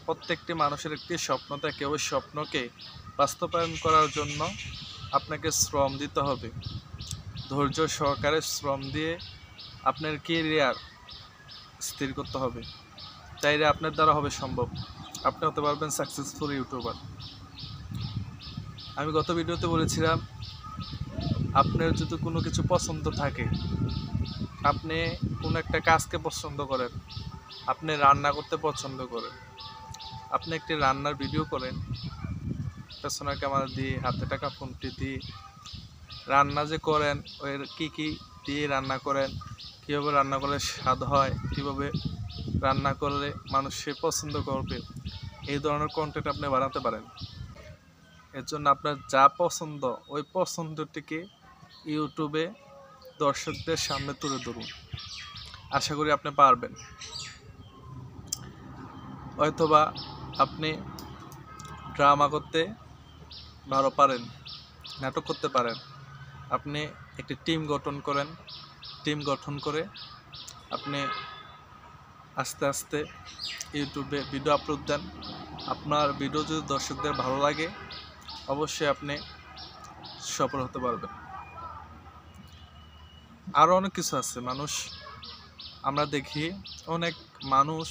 প্রত্যেকটি মানুষের একটি স্বপ্ন থাকে, ওই স্বপ্নকে বাস্তবায়ন করার জন্য আপনাকে শ্রম দিতে হবে। ধৈর্য সহকারে শ্রম দিয়ে আপনার কেরিয়ার স্থির করতে হবে, তাইলে আপনার দ্বারা হবে সম্ভব, আপনি হতে পারবেন সাকসেসফুল ইউটিউবার। আমি গত ভিডিওতে বলেছিলাম, আপনার যদি কোনো কিছু পছন্দ থাকে, আপনি কোনো একটা কাজকে পছন্দ করেন, আপনি রান্না করতে পছন্দ করেন, আপনি একটি রান্নার ভিডিও করেন, পেছনের ক্যামেরা দিয়ে হাতে টাকা ফোনটি দিয়ে রান্না যে করেন, ওই কী কী দিয়ে রান্না করেন, কীভাবে রান্না করলে স্বাদ হয়, কীভাবে রান্না করলে মানুষ সে পছন্দ করবে, এই ধরনের কন্টেন্ট আপনি বানাতে পারেন। এর জন্য আপনার যা পছন্দ, ওই পছন্দটিকে ইউটিউবে দর্শকদের সামনে তুলে ধরুন। আশা করি আপনি পারবেন। হয়তোবা আপনি ড্রামা করতে ভালো পারেন, নাটক করতে পারেন, আপনি একটি টিম গঠন করেন, টিম গঠন করে আপনি আস্তে আস্তে ইউটিউবে ভিডিও আপলোড দেন। আপনার ভিডিও যদি দর্শকদের ভালো লাগে, অবশ্যই আপনি সফল হতে পারবেন। আরও অনেক কিছু আছে। আমরা দেখি অনেক মানুষ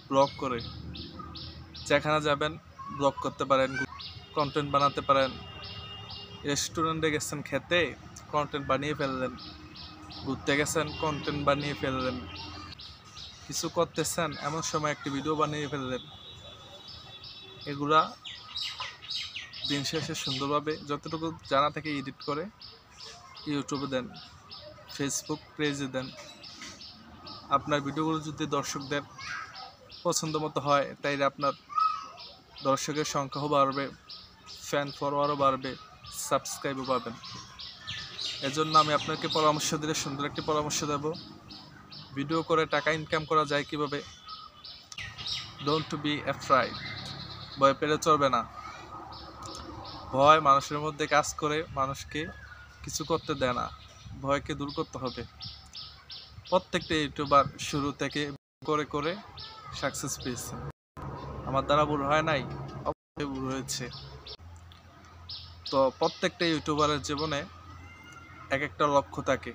ব্লগ করে, যেখানে যাবেন ব্লগ করতে পারেন, কন্টেন্ট বানাতে পারেন। রেস্টুরেন্টে গেছেন খেতে, কন্টেন্ট বানিয়ে ফেললেন, ঘুরতে গেছেন, কন্টেন্ট বানিয়ে ফেললেন, কিছু করতেছেন এমন সময় একটি ভিডিও বানিয়ে ফেললেন। এগুলা দিন শেষে সুন্দরভাবে যতটুকু জানা থেকে এডিট করে ইউটিউবে দেন, ফেসবুক পেজে দেন। আপনার ভিডিওগুলো যদি দর্শকদের পছন্দ মতো হয়, তাইলে আপনার দর্শকের সংখ্যাও বাড়বে, ফ্যান ফলোয়ারও বাড়বে, সাবস্ক্রাইবও পাবেন। এজন্য আমি আপনাকে পরামর্শ দিলে সুন্দর একটি পরামর্শ দেব। ভিডিও করে টাকা ইনকাম করা যায় কিভাবে। ডোন্ট বি অ্যাফ্রাইড, ভয় পেলে চলবে না। ভয় মানুষের মধ্যে কাজ করে, মানুষকে কিছু করতে দেয় না। ভয়কে দূর করতে হবে। প্রত্যেকটা ইউটিউবার শুরু থেকে করে করে সাকসেস পেয়েছে। আমার দ্বারা ভুল হয় নাই, অবশ্যই ভুল হয়েছে। তো প্রত্যেকটা ইউটিউবারের জীবনে এক একটা লক্ষ্য থাকে।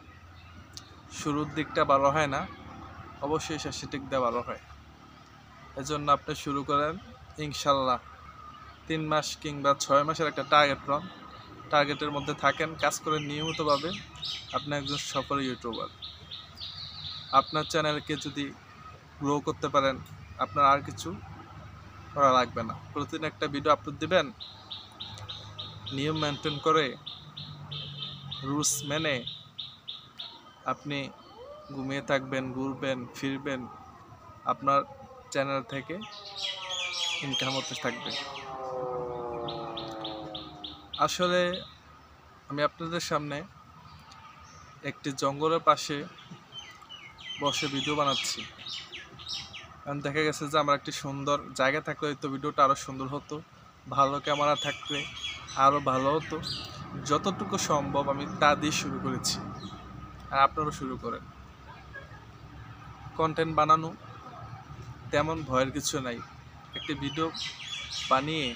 শুরুর দিকটা ভালো হয় না, অবশ্যই শেষের দিকটা ভালো হয়। এজন্য আপনি শুরু করেন, ইনশাল্লাহ 3 মাস কিংবা 6 মাসের একটা টার্গেট পান, টার্গেটের মধ্যে থাকেন, কাজ করেন নিয়মিতভাবে, আপনি একজন সফল ইউটিউবার। আপনার চ্যানেলকে যদি গ্রো করতে পারেন, আপনার আর কিছু করা লাগবে না। প্রতিদিন একটা ভিডিও আপলোড দিবেন, নিয়ম মেনটেন করে, রুলস মেনে আপনি ঘুমিয়ে থাকবেন, ঘুরবেন, ফিরবেন, আপনার চ্যানেল থেকে ইনকাম হতে থাকবে। আসলে আমি আপনাদের সামনে একটি জঙ্গলের পাশে বসে ভিডিও বানাচ্ছি। কারণ দেখা গেছে যে আমার একটি সুন্দর জায়গা থাকলে হয়তো ভিডিওটা আরও সুন্দর হতো, ভালো ক্যামেরা থাকলে আরও ভালো হতো। যতটুকু সম্ভব আমি তা দিয়ে শুরু করেছি, আর আপনারাও শুরু করেন। কন্টেন্ট বানানো তেমন ভয়ের কিছু নাই, একটি ভিডিও বানিয়ে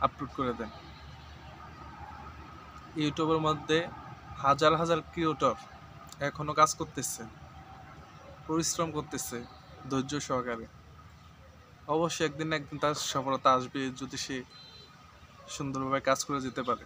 আপলোড করে দেন। ইউটিউবের মধ্যে হাজার হাজার ক্রিয়েটর এখনও কাজ করতেছে, পরিশ্রম করতেছে ধৈর্য সহকারে। অবশ্যই একদিন না একদিন তার সফলতা আসবে, যদি সে সুন্দরভাবে কাজ করে যেতে পারে।